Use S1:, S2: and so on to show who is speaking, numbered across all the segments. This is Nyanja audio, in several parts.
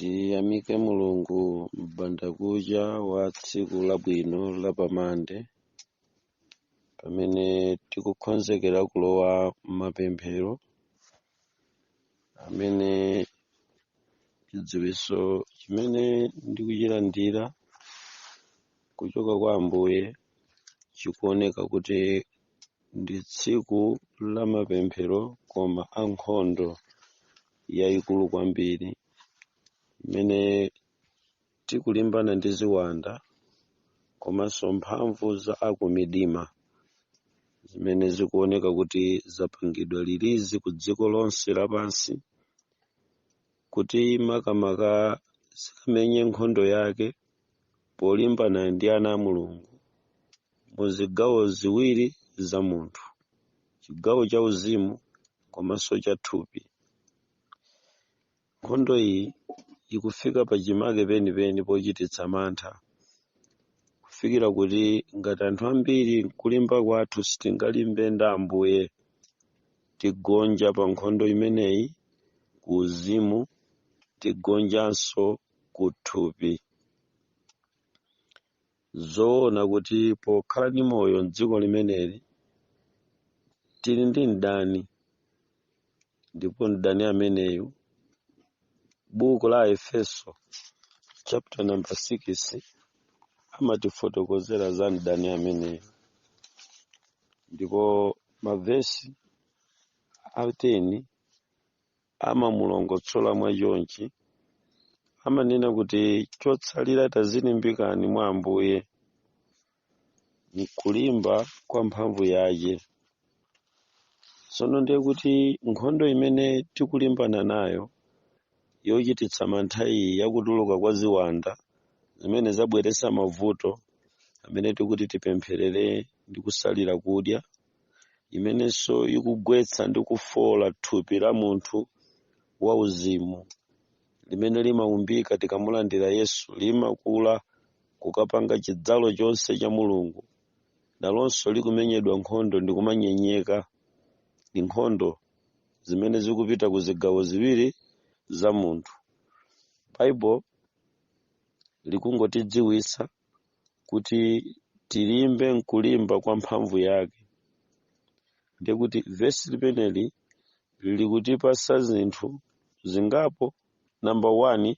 S1: Tiyamike Mulungu m'bandakucha wa tsiku labwino lapamande pamene tikukonzekera kulowa m'mapemphero amene chidziwitso chimene ndikuchilandira kuchoka kwa Ambuye chikuoneka kuti ndi tsiku la mapemphero koma ankhondo yayikulu kwambiri imene tikulimbana ndi ziwanda komanso mphamvu za akumidima zimene zikuoneka kuti zapangidwa lilizi ku dziko lonse lapansi kuti makamaka zikamenye nkhondo yake polimbana ndi ana a Mulungu mu zigawo ziwiri za munthu, chigawo cha uzimu komanso cha thupi. Nkhondo iyi ikufika pachimake penipeni pochititsa mantha kufikira kuti ngati anthu ambiri kulimba kwathu sitingalimbe ndi Ambuye tigonja pa nkhondo imeneyi ku uzimu tigonjanso ku thupi. Zoona kuti pokhala ndi moyo m'dziko limeneli tili ndi mdani, ndipo mdani ameneyu buku la Efeso chapter number 6 amatifotokozera za mdani ameneyu, ndipo mavesi a 10 amamulongotsola mwachonchi, amanena kuti chotsalira tazilimbikani mwa Ambuye nkulimba kwa mphamvu yake. Tsono ndiye kuti nkhondo imene tikulimbana nayo yochititsa mantha iyi yakutuluka kwa ziwanda zimene zabweretsa mavuto amene tikuti tipempherere ndi kusalira kudya, imenenso ikugwetsa ndi kufola thupi la munthu wauzimu limene limaumbika tikamulandira Yesu, limakula kukapanga chidzalo chonse cha Mulungu, nalonso likumenyedwa nkhondo ndi kumanyenyeka. Ndi nkhondo zimene zikupita ku zigawo ziwiri za munthu. Bible likungotidziwitsa kuti tilimbe nkulimba kwa mphamvu yake. Ndiye kuti vesi limeneli likutipasa zinthu zingapo. Number 1,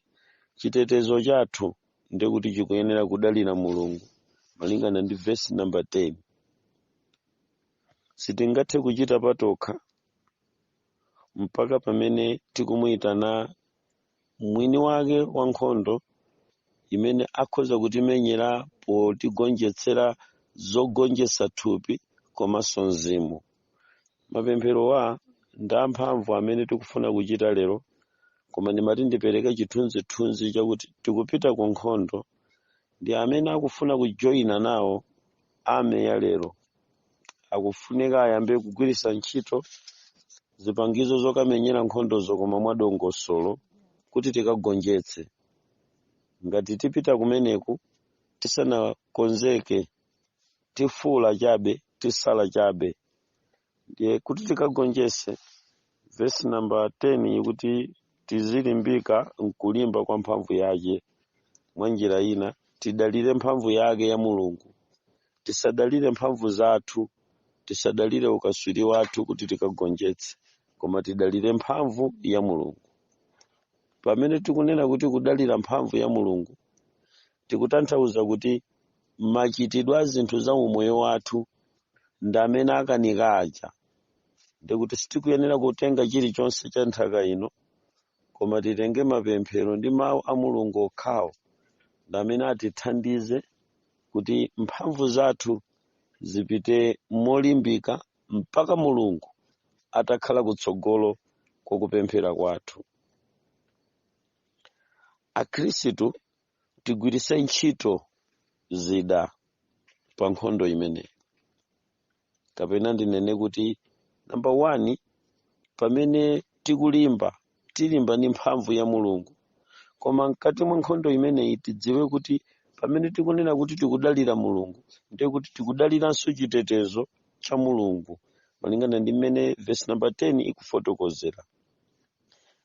S1: chitetezo chathu ndiye kuti chikuyenera kudalira Mulungu malingana ndi vesi number 10. Sitingathe kuchita patokha mpaka pamene tikumuyitana mwini wake wa nkhondo imene akhoza kutimenyera potigonjetsera zogonjetsa thupi komanso mzimu. Mapemphero ndi amphamvu amene tikufuna kuchita lero, koma ndimati ndipereke chithunzithunzi chakuti tikupita ku nkhondo ndi amene akufuna kujoyina nawo ame ya lero akufunika ayambe kugwiritsa ntchito zipangizo zokamenyera nkhondozo koma mwadongosolo kuti tikagonjetse. Ngati tipita kumeneku tisanakonzeke, tifula chabe, tisala chabe. Ndiye kuti tikagonjetse, vesi number 10 ikuti tizilimbika nkulimba kwa mphamvu yake. Mwa njira ina tidalire mphamvu yake ya Mulungu, tisadalire mphamvu zathu, tisadalire ukaswiri wathu kuti tikagonjetse, koma tidalire mphamvu ya Mulungu. Pamene tikunena kuti kudalira mphamvu ya Mulungu, tikutanthauza kuti machitidwe a zinthu za umoyo wathu ndi amene akanika aja. Ndiye kuti sitikuyenera kutenga chilichonse cha nthaka ino, koma titenge mapemphero ndi mawu a Mulungu okhawo ndi amene atithandize kuti mphamvu zathu zipite molimbika mpaka Mulungu atakhala kutsogolo kwa kupemphera kwathu. Akhristu tigwiritse ntchito zida pa nkhondo imeneyi. Kapena ndinene kuti number 1, pamene tikulimba tilimba ndi mphamvu ya Mulungu, koma mkati mwa nkhondo imeneyi tidziwe kuti pamene tikunena kuti tikudalira Mulungu ndiye kuti tikudaliranso chitetezo cha Mulungu malingana ndi mmene vesi number 10 ikufotokozera.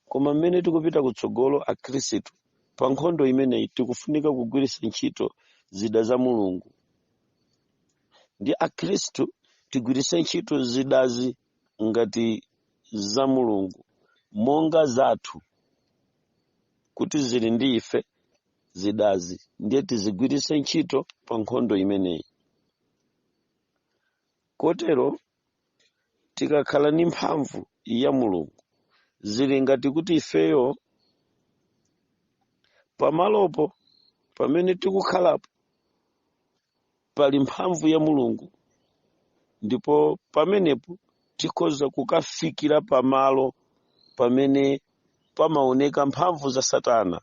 S1: Koma mmene tikupita kutsogolo akhristu pa nkhondo imeneyi tikufunika kugwiritsa ntchito zida za Mulungu. Ndi akhristu tigwiritse ntchito zidazi ngati za Mulungu monga zathu kuti zili ndi ife zidazi, ndiye tizigwiritse ntchito pa nkhondo imeneyi. Kotero tikakhala ndi mphamvu ya Mulungu, zili ngati kuti ifeyo pamalopo pamene tikukhalapo pali mphamvu ya Mulungu, ndipo pamenepo tikhoza kukafikira pamalo pamene pamaoneka mphamvu za Satana,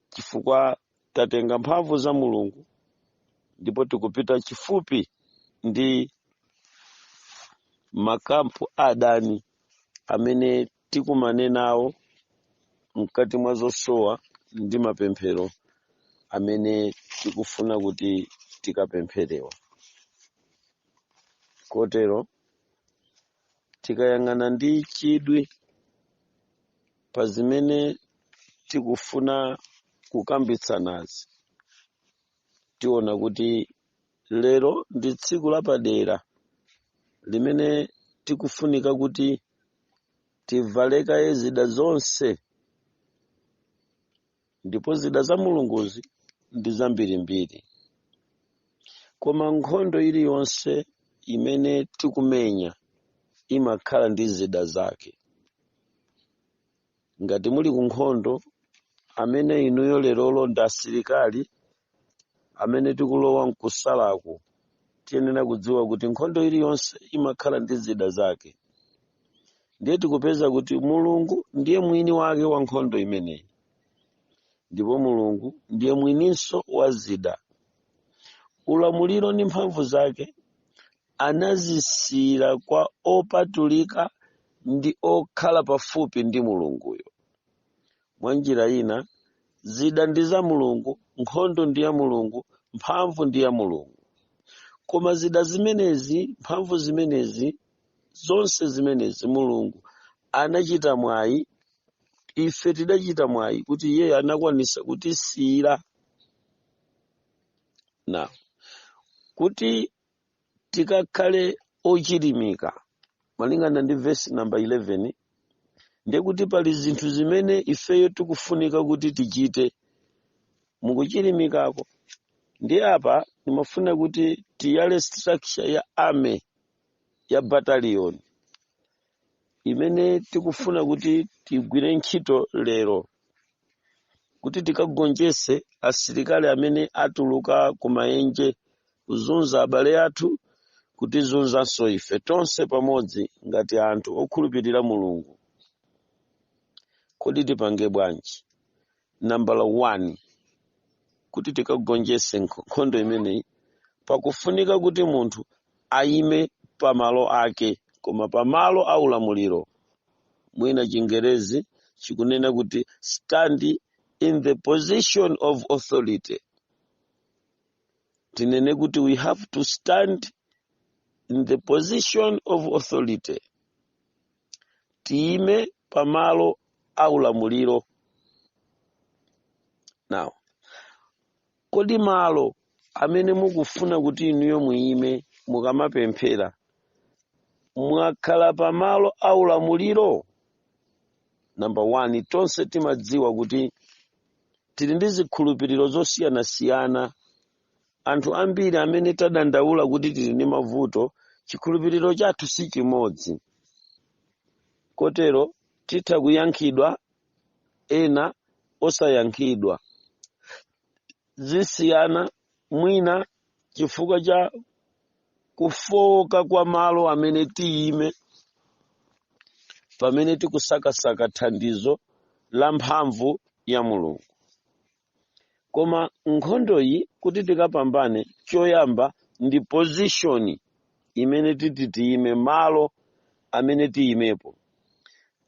S1: chifukwa tatenga mphamvu za Mulungu ndipo tikupita chifupi ndi makampu adani amene tikumane nawo mkati mwa zosowa ndi mapemphero amene tikufuna kuti tikapempherewa. Kotero tikayang'ana ndi chidwi pa zimene tikufuna kukambitsanazi, tiona kuti lero ndi tsiku lapadera limene tikufunika kuti tivalekaye zida zonse, ndipo zida za Mulunguzi ndi zambirimbiri. Koma nkhondo iliyonse imene tikumenya imakhala ndi zida zake. Ngati muli ku nkhondo, amene inuyo lerolo ndi asilikali amene tikulowa mkusalako, tiyenera kudziwa kuti nkhondo iliyonse imakhala ndi zida zake. Ndiye tikupeza kuti Mulungu ndiye mwini wake wa nkhondo imeneyi, ndipo Mulungu ndiye mwininso wa zida. Ulamuliro ndi mphamvu zake anazisiyira kwa opatulika ndi okhala pafupi ndi Mulunguyo. Mwa njira ina, zida ndi za Mulungu, nkhondo ndi ya Mulungu, mphamvu ndi ya Mulungu. Koma zida zimenezi, mphamvu zimenezi, zonse zimenezi Mulungu anachita mwayi, ife tidachita mwayi kuti Iye anakwanisa kutisiyira. Na kuti tikakhale ochilimika, malingana ndi verse number 11, ndiye kuti pali zinthu zimene ifeyo tikufunika kuti tichite mukuchilimikako. Ndi apa nimafuna kuti tiyale structure ya army ya battalion imene tikufuna kuti tigwire ntchito lero, kuti tikagonjese asilikali amene atuluka kumaenje kuzunza abale athu, kutizunzanso ife tonse pamodzi ngati anthu okhulupirira Mulungu. Kodi tipange bwanji? Number 1, kuti tikagonjese nkhondo imeneyi, pakufunika kuti munthu ayime pamalo ake, koma pamalo aulamuliro. Mwina Chingerezi chikunena kuti stand in the position of authority. Tinene kuti we have to stand in the position of authority. Tiime pamalo aulamuliro. Now, kodi malo amene mukufuna kuti inuyo muime mukamapemphera mwakhala pamalo aulamuliro? Number 1, tonse timadziwa kuti tili ndi zikhulupiriro zosiyanasiyana. Anthu ambiri amene tadandaula kuti tili ndi mavuto, chikhulupiriro chathu si chimodzi. Kotero titha kuyankhidwa, ena osayankhidwa. Zisiyana mwina chifukwa cha kufoka kwa malo amene tiyime pamene tikusakasaka thandizo la mphamvu ya Mulungu. Koma nkhondoyi kuti tikapambane, choyamba ndi position imene tiyime, malo amene tiyimepo.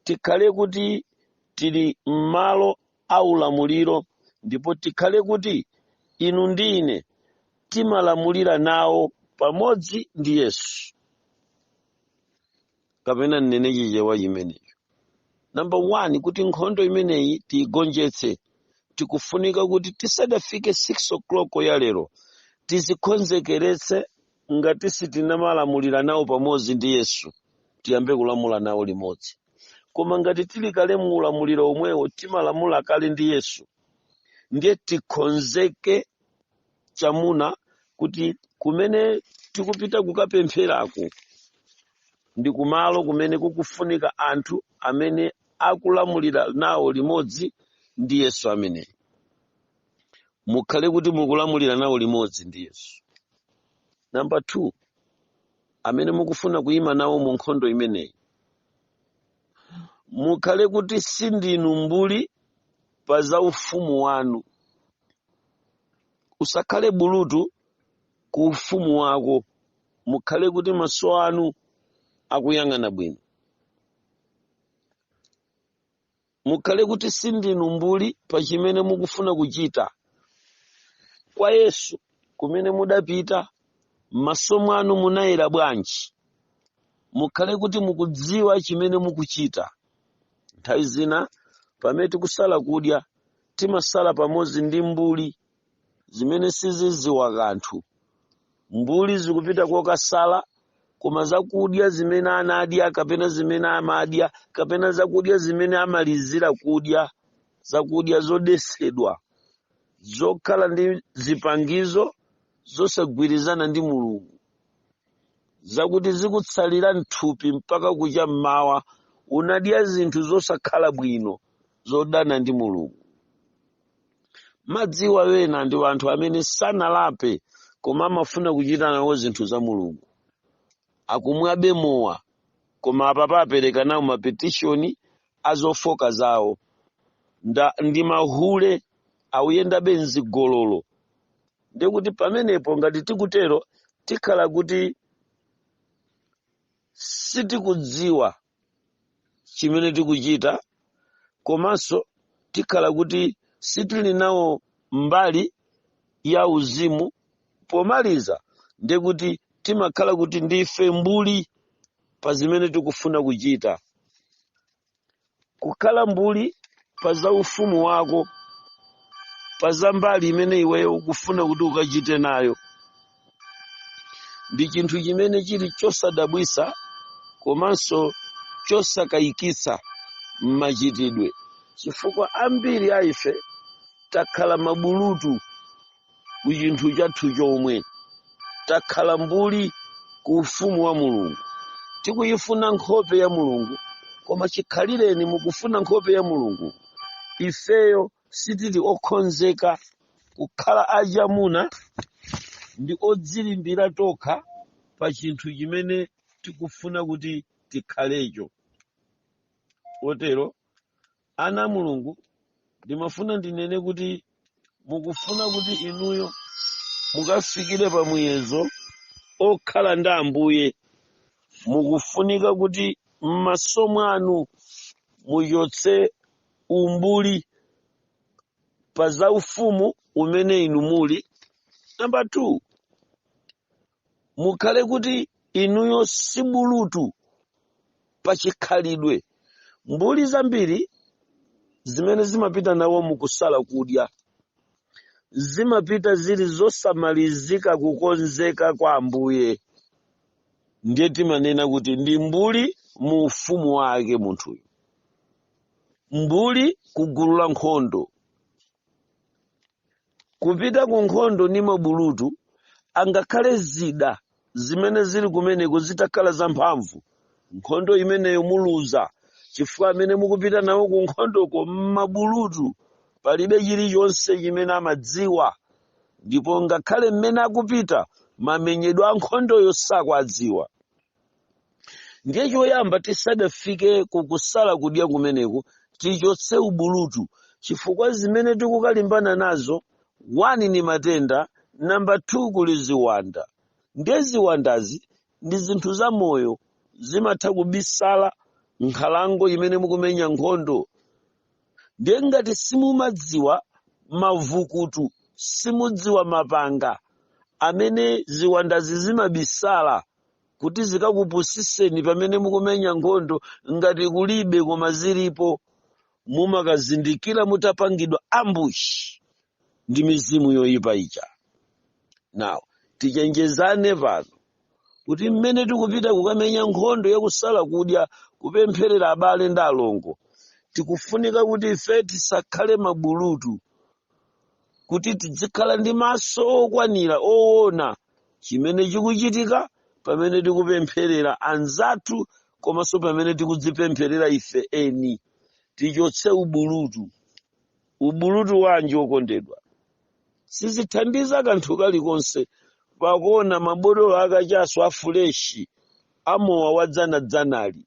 S1: Tikhale kuti tili m'malo aulamuliro, ndipo tikhale kuti inu ndi ine timalamulira nawo pamodzi ndi Yesu. Kapena nnene chichewa chimenecho. Number 1, kuti nkhondo imeneyi tiigonjetse, tikufunika kuti tisadafike 6 o'clock ya lero tizikonzekeretse ngati sitinamalamulira nawo pamodzi ndi Yesu, tiyambe kulamula nawo limodzi. Koma ngati tili kale muulamuliro omwewo timalamula kale ndi Yesu, ndiye tikonzeke chamuna kuti kumene tikupita kukapempherako ndi kumalo kumene kukufunika anthu amene akulamulira nawo limodzi ndi Yesu amene. Mukhale kuti mukulamulira nawo limodzi ndi Yesu. Number 2, amene mukufuna kuyima nawo mu nkhondo imeneyi, mukhale kuti sindinu mbuli pa za ufumu wanu. Usakhale bulutu ku ufumu wako, mukhale kuti maso anu akuyang'ana bwino. Mukhale kuti sindinu mbuli pa chimene mukufuna kuchita. Kwa Yesu kumene mudapita, maso mwanu munayera bwanji. Mukhale kuti mukudziwa chimene mukuchita. Nthawi zina pamene tikusala kudya, timasala pamodzi ndi mbuli zimene sizidziwa kanthu. Mbuli zikupita kokasala, koma zakudya zimene anadya kapena zimene amadya kapena zakudya zimene amalizira kudya, zakudya zodesedwa, zokhala ndi zipangizo zosagwirizana ndi Mulungu, zakuti zikutsalira mthupi mpaka kucha mmawa, unadya zinthu zosakhala bwino zodana ndi Mulungu. Madziwa wena ndi anthu amene sanalape koma amafuna kuchita nawo zinthu za Mulungu. Akumwabe mowa koma apapa apereka nawo mapetishoni azofoka zawo. Ndi mahule awuyenda benzi gololo. Ndiye kuti pamenepo ngati tikutero tikhala kuti sitikudziwa chimene tikuchita, komanso tikhala kuti sitili nawo mbali ya uzimu. Pomaliza ndiye kuti timakhala kuti ndife mbuli pa zimene tikufuna kuchita. Kukhala mbuli pa za ufumu wako, pa za mbali imene iweyo ukufuna kuti ukachite nayo, ndi chinthu chimene chili chosadabwisa komanso chosakayikitsa mmachitidwe, chifukwa ambiri a ife takhala mabulutu ku chinthu chathu chomwe. Takhala mbuli ku ufumu wa Mulungu. Tikuyifuna nkhope ya Mulungu, koma chikhalireni mukufuna nkhope ya Mulungu, ifeyo sitili okonzeka kukhala achamuna ndi odzilimbira tokha pa chinthu chimene tikufuna kuti tikhalecho. Otero ana Mulungu, ndimafuna ndinene kuti mukufuna kuti inuyo mukafikire pa muyezo okhala ndi Ambuye, mukufunika kuti m'maso mwanu muchotse umbuli pa za ufumu umene inu muli. Number 2, mukhale kuti inuyo sibulutu pa chikhalidwe. Mbuli zambiri zimene zimapita nawo mukusala kudya, zimapita zili zosamalizika kukonzeka kwa Ambuye. Ndiye timanena kuti ndi mbuli mu ufumu wake munthuyo, mbuli kugulu la nkhondo. Kupita ku nkhondo ni mabulutu, angakhale zida zimene zili kumeneko zitakhala zamphamvu, nkhondo imeneyo muluza, chifukwa amene mukupita nawo ku nkhondoko mmabulutu palibe chilichonse chimene amadziwa, ndipo ngakhale mmene akupita mamenyedwe a nkhondoyo sakwadziwa. Ndiye choyamba tisadafike kukusala kudya kumeneko tichotse ubulutu, chifukwa zimene tikukalimbana nazo, 1 ni matenda, number 2 kuli ziwanda. Ndiye ziwandazi ndi zinthu za moyo, zimatha kubisala nkhalango imene mukumenya nkhondo. Ndiye ngati simumadziwa mavukutu, simudziwa mapanga amene ziwandazi zimabisala kuti zikakupusiseni pamene mukumenya nkhondo ngati kulibe koma zilipo, mumakazindikira mutapangidwa ambush ndi mizimu yoyipa ija. Now, tichenjezane pano kuti mmene tikupita kukamenya nkhondo yakusala kudya kupempherera abale ndi alongo, tikufunika kuti ife tisakhale mabulutu, kuti tizikhala ndi maso okwanira oona chimene chikuchitika pamene tikupempherera anzathu komanso pamene tikudzipempherera ife eni. Tichotse ubulutu. Ubulutu wanji okondedwa sizithandiza kanthu kalikonse pakuona mabotolo akachaso afuleshi amowa wadzanadzanali,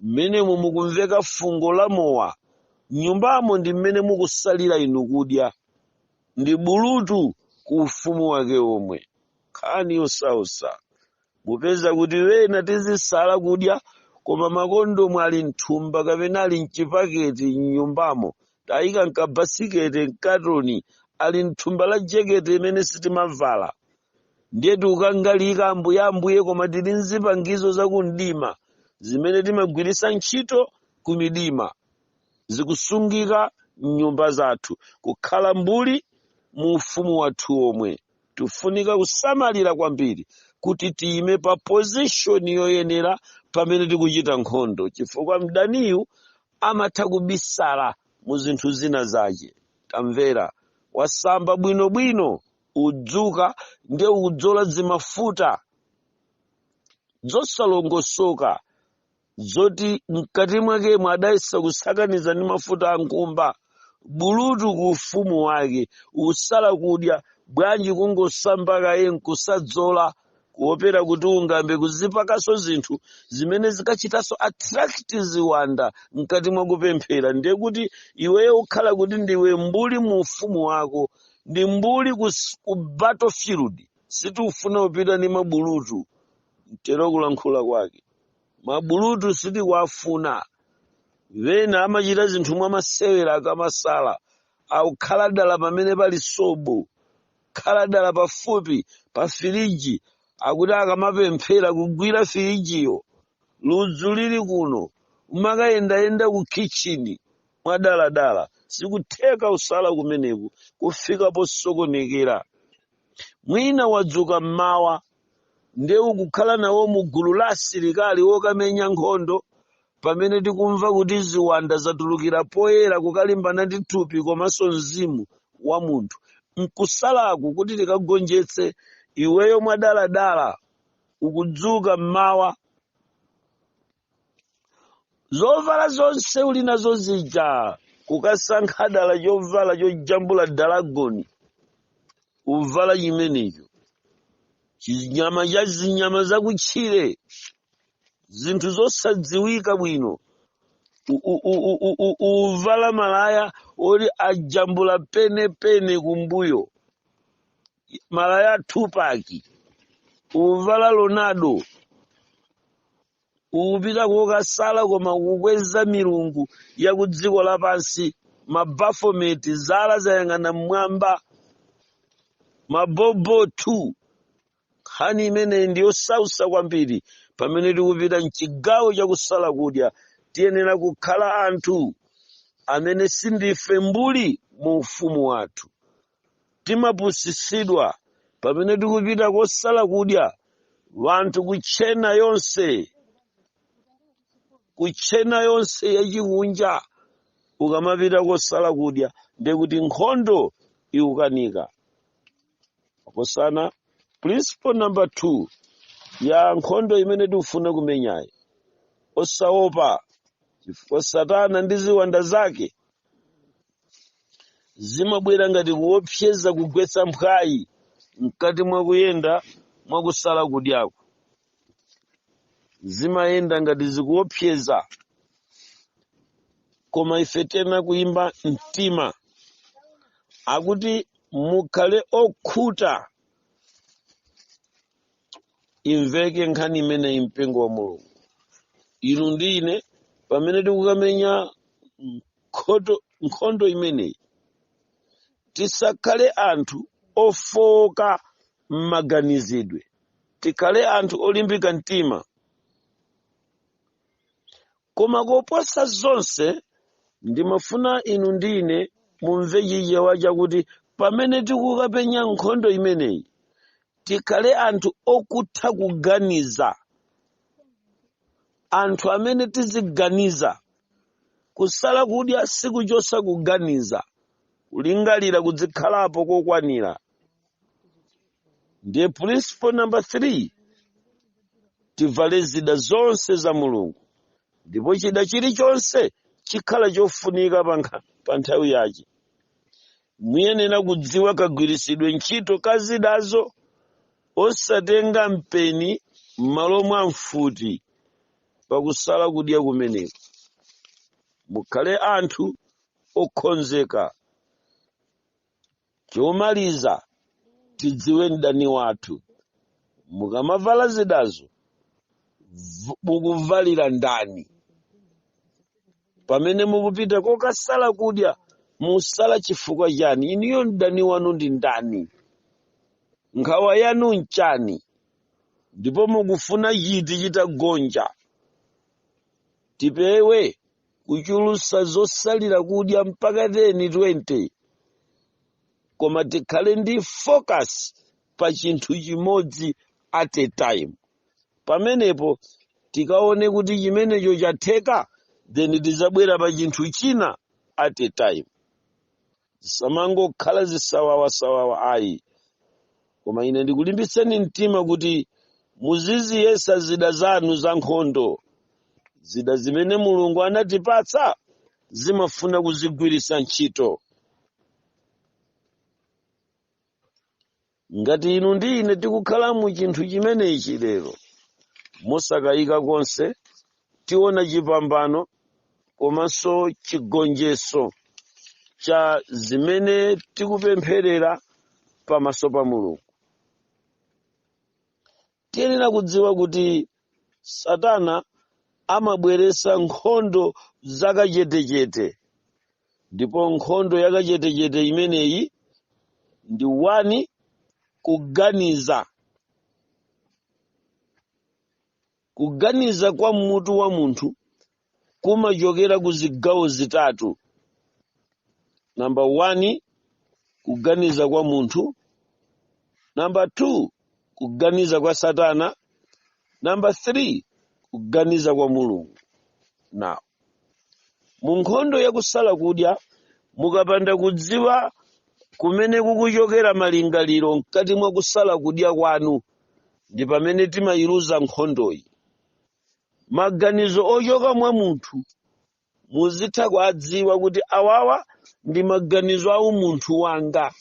S1: mmene mukumveka fungo la mowa nyumbamo ndi mmene mukusalira inu kudya. Ndi bulutu ku ufumu wake omwe. Nkhani yosausa mupeza kuti wena tizisala kudya koma makondomu ali mthumba kapena ali mchipaketi mnyumbamo, tayika mkabasikete mkatoni ali mthumba la jeketi imene sitimavala. Ndiye tikukangalika ambuye koma tili nzipangizo zakumdima zimene timagwirisa ntchito kumidima, zikusungika mnyumba zathu kukhala mbuli mu ufumu wathu omwe. Tifunika kusamalira kwambiri kuti tiyime pa position yoyenera pamene tikuchita nkhondo, chifukwa mdaniyu amatha kubisala mu zinthu zina zace. Tamvera, wasamba bwinobwino udzuka ndiye udzola zimafuta zosalongosoka zoti mkati mwakemo adayesa kusakaniza ndi mafuta ankumba. Bulutu ku ufumu wake usala kudya bwanji kungosamba kaye nkusadzola kuopera kuti ungambe kuzipakaso zinthu zimene zikachitaso attract ziwanda mkati mwa kupemphera. Ndiye kuti iweyo ukhala kuti ndiwe mbuli mu ufumu wako, ndi mbuli ku battlefield. Sitifuna kupita ndi mabulutu, mtero kulankhula kwake. Mabulutu sitikuwafuna. Wena amachita zinthu mwa masewera akamasala, akukhala dala pamene pali sobo, khala dala pafupi pa firiji, akuti akamapemphera kugwira firijiyo ludzu lili kuno, umakayendayenda ku kitchen mwadaladala, sikutheka usala kumeneku kufika posokonekera. Mwina wadzuka mmawa ndiye ukukhala nawo mu gulu la asilikali wokamenya nkhondo, pamene tikumva kuti ziwanda zatulukira poyera kukalimbana ndi thupi komanso mzimu wa munthu. Nkusalaku kuti tikagonjetse iweyo mwadaladala ukudzuka mmawa, zovala zonse uli nazo zija kukasankha dala chovala chojambula dalagoni uvala chimenecho, chinyama cha zinyama zakutchire, zinthu zosadziwika bwino, uvala malaya oti ajambula penepene kumbuyo, malaya Tupaki, uvala Lonado, upita kokasala koma kukweza milungu ya kudziko lapansi, mabafometi zala zayang'ana mmwamba, mabobo tu. Nkhani imene ndiyo sausa kwambiri. Pamene tikupita mchigawo chakusala kudya, tiyenera kukhala anthu amene sindife mbuli mu ufumu wathu. Timapusisidwa pamene tikupita kosala kudya, wanthu kuchena yonse yachikunja ukamapita kosala kudya, ndiye kuti nkhondo ikukanika. Kosana, principle number 2 ya nkhondo imene tikufuna kumenyayi, osaopa, chifukwa Satana ndi ziwanda zake zimabwera ngati kuopseza kugwetsa mphwayi mkati mwakuyenda mwakusala kudyako. Zimayenda ngati zikuopseza, koma ife tena kuyimba mtima akuti mukhale okhuta, imveke nkhani imene impingo wa Mulungu. Inu ndi ine pamene tikukamenya nkhondo imeneyi, tisakhale anthu ofoka m'maganizidwe. tikhale anthu olimbika mtima. Koma koposa zonse ndimafuna inu ndine mumve chichewa chakuti pamene tikukapenya nkhondo imeneyi tikhale anthu okutha kuganiza, anthu amene tiziganiza. Kusala kudya sikuchosa kuganiza, kulingalira kudzikhalapo kokwanira. Ndiye principle number 3, tivale zida zonse za Mulungu, ndipo chida chilichonse chikhala chofunika pa nthawi yake. Muyenera kudziwa kagwirisidwe ntchito ka zidazo, osatenga mpeni m'malo mwa mfuti pakusala kudya kumeneko. Mukhale anthu okonzeka. Chomaliza, tidziwe mdani wathu. Mukamavala zidazo, mukuvalira ndani? Pamene mukupita kokasala kudya, musala chifukwa chani? Iniyo mdani wanu ndi ndani? Nkhawa yanu nchani? Ndipo mukufuna chiti chitagonja? Tipewe kuchulusa zosalira kudya mpaka 10-20, koma tikhale ndi focus pa chinthu chimodzi at a time. Pamenepo tikaone kuti chimenecho chatheka, then tizabwera pa chinthu china at a time. Samangokhala zisawawa ayi. Koma ine ndikulimbitseni mtima kuti muziziyesa zida zanu za nkhondo. Zida zimene Mulungu anatipatsa zimafuna kuzigwiritsa ntchito. Ngati inu ndi ine tikukhala mu chinthu chimenechi lero, mosakayika konse, tiona chipambano komanso chigonjetso cha zimene tikupempherera pamaso pa Mulungu. Tiyenera kudziwa kuti Satana amabweretsa nkhondo zakachetechete, ndipo nkhondo yakachetechete imeneyi ndi 1, kuganiza. Kuganiza kwa mutu wa munthu kumachokera ku zigawo zitatu. Number 1, kuganiza kwa munthu. Number 2, kuganiza kwa Satana. Number 3, kuganiza kwa Mulungu. Now, mu nkhondo yakusala kudya, mukapanda kudziwa kumene kukuchokera malingaliro mkati mwa kusala kudya kwanu, ndi pamene timayiluza nkhondoyi. Maganizo ochoka mwa munthu muzitha kudziwa kuti awawa ndi maganizo a umunthu wanga.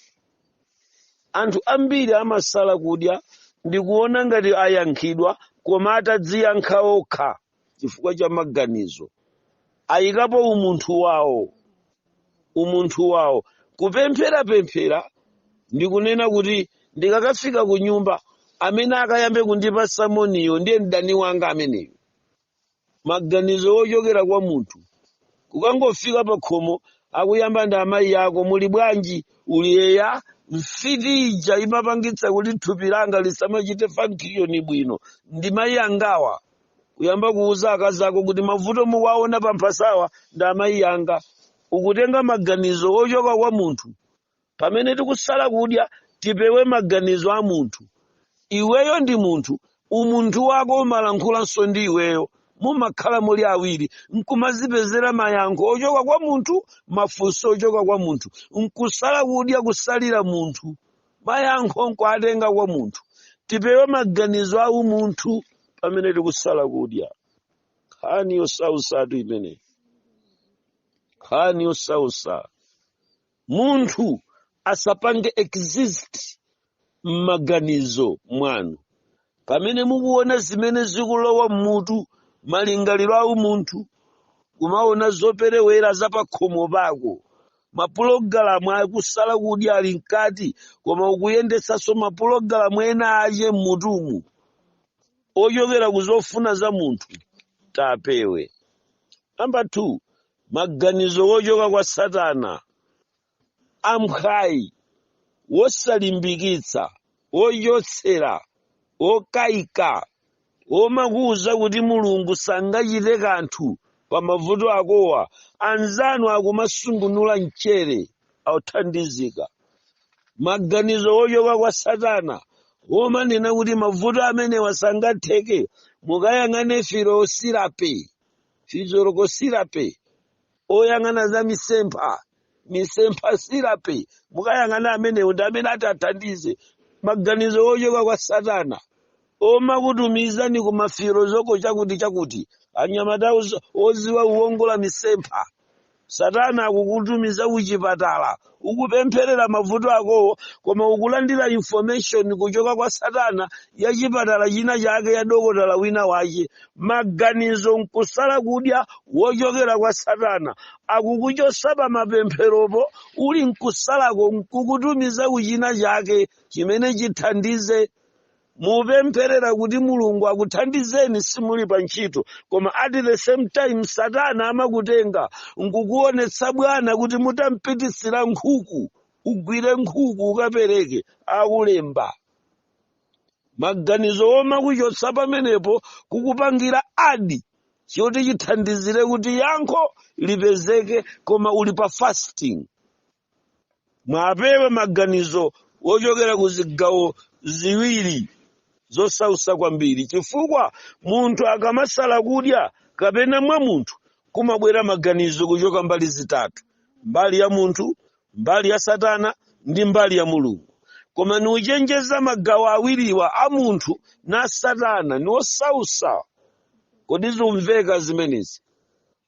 S1: Anthu ambiri amasala kudya ndi kuona ngati ayankhidwa, koma atadziyankha okha chifukwa cha maganizo. Ayikapo umunthu wawo. Kupemphera ndi kunena kuti ndikakafika ku nyumba, amene akayambe kundipasa moniyo ndiye mdani wanga ameneyo. Maganizo ochokera kwa munthu. Kukangofika pa khomo, akuyamba ndi amayi ako, muli bwanji, uliyeya, mfitija imapangitsa kuti thupi langa lisamachite function bwino, ndi mayi angawa. Kuyamba kuuza akazi ako kuti mavuto muwaona pamphasawa ndi amayi anga. Ukutenga maganizo ochoka kwa munthu. Pamene tikusala kudya, tipewe maganizo a munthu. Iweyo ndi munthu, umunthu wako umalankhulanso ndi iweyo. Mumakhala muli awiri, nkumazipezera mayankho ochoka kwa munthu, mafunso ochoka kwa munthu. Nkusala kudya kusalira munthu, mayankho nkuatenga kwa munthu. Tipewe maganizo a umunthu pamene tikusala kudya. Nkhani yosausatu imeneyi. Nkhani yosausa. Munthu asapange exist m'maganizo mwanu. Pamene mukuona zimene zikulowa mmutu, malingaliro a umunthu, kumaona zoperewera za pakhomo pako, mapulogalamu akusala kudya ali mkati, koma ukuyendetsanso mapulogalamu ena aje mmutumu ochokera kuzofuna za munthu, tapewe. Number 2, maganizo ochoka kwa Satana, amkhayi, wosalimbikitsa, wochotsera, okayika, omakuwuza kuti mulungu sangachite kanthu pa mavuto akowa, anzanu akumasungunula mchere authandizika. Maganizo ochoka kwa Satana omanena kuti mavuto amenewa sangatheke, mukayang'ane fizorokosirape oyang'ana za misempha sirape, mukayang'ana amenewo ndi amene atathandize. Maganizo ochoka kwa Satana omakutumiza ni kumafirozoko chakuti anyamata oziwa uwongola misempha. Satana akukutumiza kuchipatala ukupempherera mavuto akowo, koma ukulandira information kuchoka kwa Satana ya chipatala china chake ya dokotala wina wache. Maganizo nkusala kudya wochokera kwa Satana akukuchosa pa mapempheropo, uli nkusalako nkukutumiza kuchina chake chimene chithandize. Mupempherera kuti mulungu akuthandizeni simuli pa ntchito, koma at the same time Satana amakutenga nkukuonetsa bwana kuti mutampititsira nkhuku, ugwire nkhuku ukapereke, akulemba. Maganizo omakuchotsa pamenepo kukupangira adi choti chithandizire kuti yankho lipezeke, koma uli pa fasting. Mwapewa maganizo ochokera ku zigawo ziwiri zosausa kwambiri, chifukwa munthu akamasala kudya kapena mwa munthu kumabwera maganizo kuchoka mbali zitatu: mbali ya munthu, mbali ya Satana ndi mbali ya mulungu. Koma niuchenjeza magawo awiriwa a munthu na Satana ni osausa. Kodi zimveka zimenezi?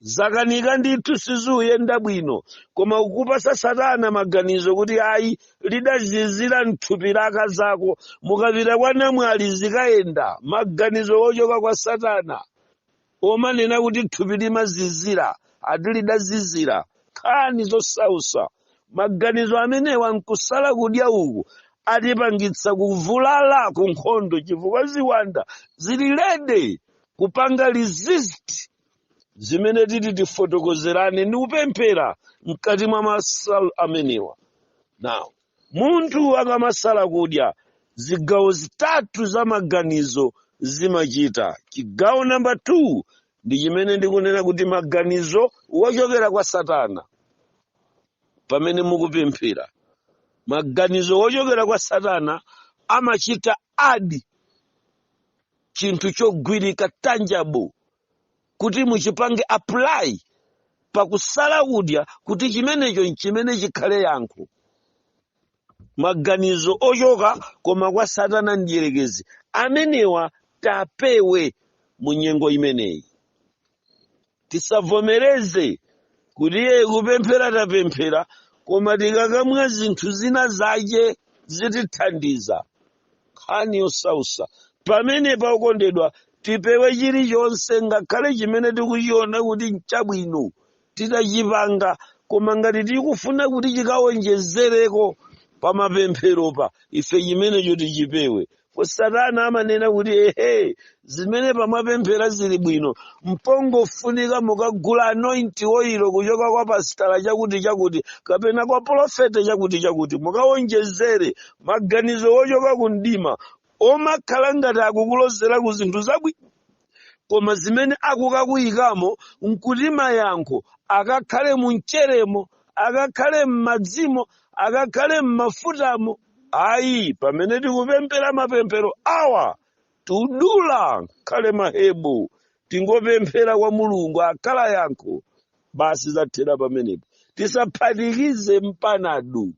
S1: Zakanika ndithu sizuyenda bwino, koma ukupasa Satana maganizo kuti ayi lidazizira mthupi laka zako, mukapita kwa namwali zikayenda. Maganizo ochoka kwa Satana omanena kuti thupi limazizira, ati lidazizira, nkhani zosausa. Maganizo amenewa nkusala kudya uku atipangitsa kuvulala ku nkhondo, chifukwa ziwanda zili lede kupanga resist zimene titi tifotokozerane ndi kupemphera mkati mwa masala amenewa. Now, munthu akamasala kudya, zigawo zitatu za maganizo zimachita. Chigawo namba 2 ndi chimene ndikunena kuti maganizo wochokera kwa Satana. Pamene mukupemphera, maganizo wochokera kwa Satana amachita adi chinthu chogwirika tangible kuti muchipange apply pakusala kudya, kuti chimenecho nchimene chikhale yankho. Maganizo ochoka koma kwa Satana ndiyerekezi amenewa tapewe mu nyengo imeneyi. Tisavomereze kuti iye kupemphera tapemphera, koma tikakamwa zinthu zina zache zitithandiza, nkhani yosausa. Pamene paukondedwa tipewe chilichonse, ngakhale chimene tikuchiona kuti nchabwino titachipanga, koma ngati tikufuna kuti chikawonjezereko pa mapempheropa, ife chimenecho tichipewe. Satana amanena kuti zimene pamapemphera zili bwino, mpongofunika mukagula anointi oil kuchoka kwa pasitala chakuti kapena kwa profete chakuti mukawonjezere. Maganizo ochoka ku mdima omakhala ngati akukulozera ku zinthu zabwino, koma zimene akukakuyikamo nkuti mayankho akakhale mu mcheremo, akakhale m'madzimo, akakhale m'mafutamo. Ayi, pamene tikupemphera mapemphero awa tudula khale mahebo, tingopemphera kwa mulungu akhala yankho, basi zathera pamenepo. Tisaphatikize mpanadu.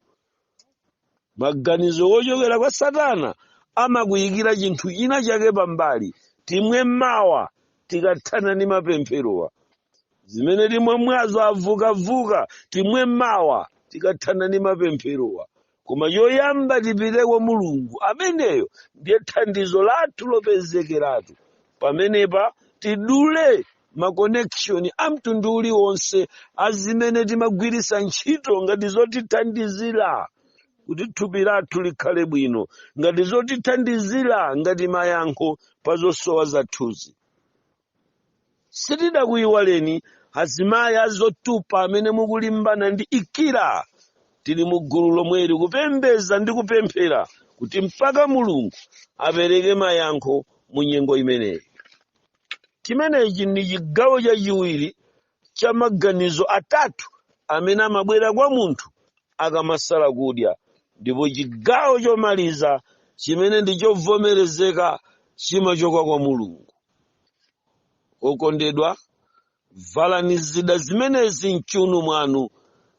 S1: Maganizo ochokera kwa Satana amakuyikira chinthu china chake pambali, timwe mawa tikathana ni mapempherowa. Zimene timwe mwazo avukavuka, timwe mawa tikathana ni mapempherowa. Koma yoyamba tipite kwa mulungu, ameneyo ndiye thandizo lathu lopezekeratu. Pamenepa tidule maconnection amtundu uliwonse azimene timagwirisa ntchito ngati zotithandizira kuti thupi lathu likhale bwino, ngati zotithandizira ngati mayankho pa zosowa zathuzi. Sitidakuyiwaleni azimayi azotupa amene mukulimbana ndi ikira. Tili mugulu lomweli kupembeza ndi kupemphera kuti mpaka Mulungu apereke mayankho mu nyengo imeneyi. Chimenechi ndi chigawo chachiwiri cha maganizo atatu amene amabwera kwa munthu akamasala kudya, ndipo chigawo chomaliza chimene ndi chovomerezeka chimachoka kwa Mulungu. Okondedwa, valani zida zimenezi mchiuno mwanu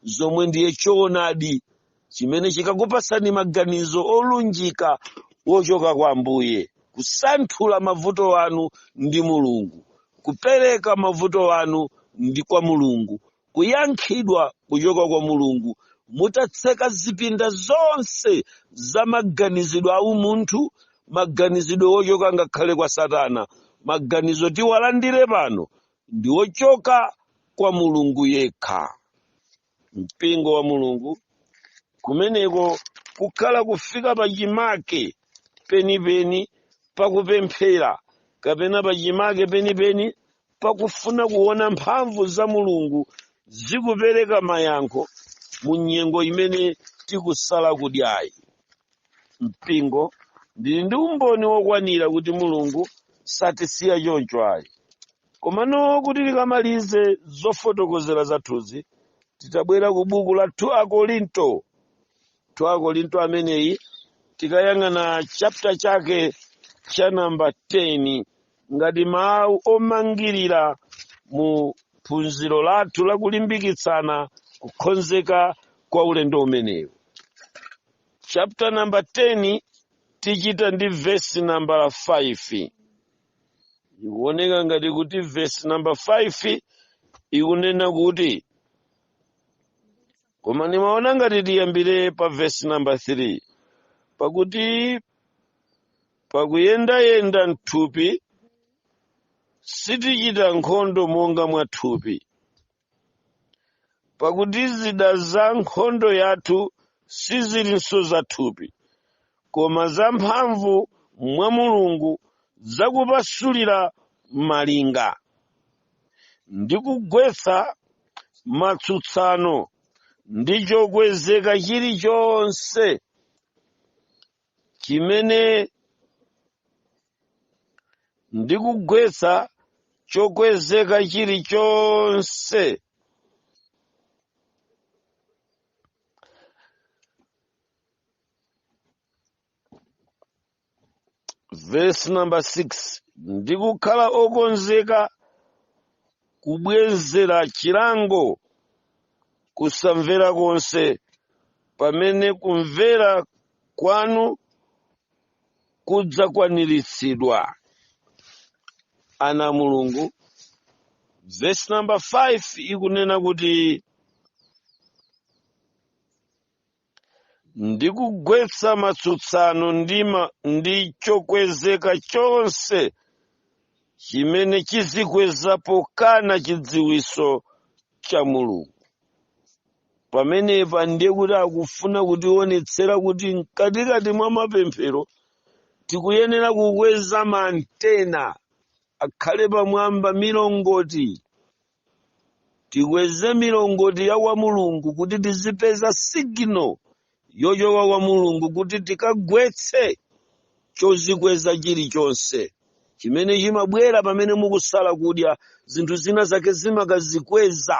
S1: zomwe ndiye choonadi chimene chikakupasani maganizo olunjika wochoka kwa Ambuye, kusanthula mavuto anu ndi Mulungu, kupereka mavuto anu ndi kwa Mulungu, kuyankhidwa kuchoka kwa Mulungu, mutatseka zipinda zonse za maganizidwe a umunthu, maganizidwe wochoka ngakhale kwa Satana. Maganizo tiwalandire pano ndi wochoka kwa Mulungu yekha. Mpingo wa Mulungu kumeneko kukhala kufika pachimake penipeni pakupemphera, kapena pachimake penipeni pakufuna kuona mphamvu za Mulungu zikupereka mayankho mu nyengo imene tikusala kudyayi. Mpingo ndili ndi umboni wokwanira kuti Mulungu satisiya choncho ayi. Komano kuti tikamalize zofotokozera zathuzi, titabwera ku buku la 2 Akorinto ameneyi tikayang'ana chapter chake cha namba 10 ngati mawu omangirira mu phunziro lathu lakulimbikitsana kukonzeka kwa ulendo umenewu. Chapter number 10 tichita ndi verse number 5. Ikuoneka ngati kuti verse number 5 ikunena kuti, koma nimaona ngati tiyambire pa verse number 3, pakuti pakuyendayenda mthupi sitichita nkhondo monga mwa thupi, pakuti zida za nkhondo yathu sizilinso za thupi, koma za mphamvu mwa Mulungu zakupasulira malinga ndi kugwetsa matsutsano ndi chokwezeka chilichonse chimene ndi kugwetsa chokwezeka chilichonse verse number 6, ndi kukhala okonzeka kubwezera chilango kusamvera konse pamene kumvera kwanu kudzakwaniritsidwa. Ana Mulungu, verse number 5 ikunena kuti ndi kugwetsa matsutsano ndi chokwezeka chonse chimene chizikwezapo kana chidziwiso cha Mulungu. Pamenepa ndiye kuti akufuna kutionetsera kuti mkatikati mwa mapemphero tikuyenera kukweza maantena akhale pamwamba milongoti. Tikweze milongoti ya kwa Mulungu kuti tizipeza signal yochoka kwa Mulungu kuti tikagwetse chozikweza chilichonse chimene chimabwera pamene mukusala kudya. Zinthu zina zake zimakazikweza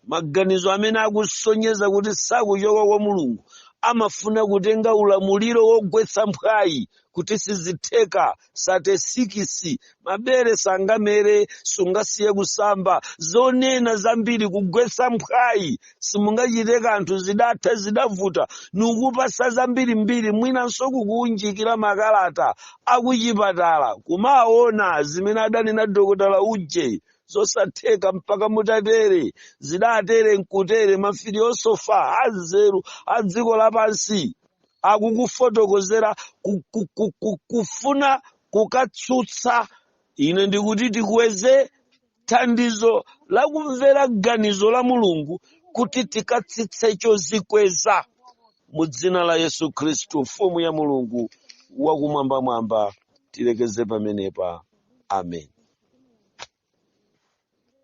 S1: maganizo amene akusonyeza kuti sakuchoka kwa Mulungu, amafuna kutenga ulamuliro wogwetsa mphwayi kuti sizitheka, sate sikisi, mabere sangamere, sungasiye kusamba, zonena zambiri kugwetsa mphwayi. Simungachite kanthu, zidatha zidavuta, nukupasa zambiri mbiri, mwinanso kukuunjikira makalata akuchipatala kumaona zimene adanena dokotala uje zosatheka mpaka mutatere, zidatere nkutere. Mafiliyosofa azeru a dziko lapansi akukufotokozera kufuna kukatsutsa. Ine ndikuti tikweze thandizo la kumvera ganizo la Mulungu kuti tikatsitse chozikweza mu dzina la Yesu Khristu, mfumu ya Mulungu wakumwambamwamba. Tilekeze pamenepa. Amen.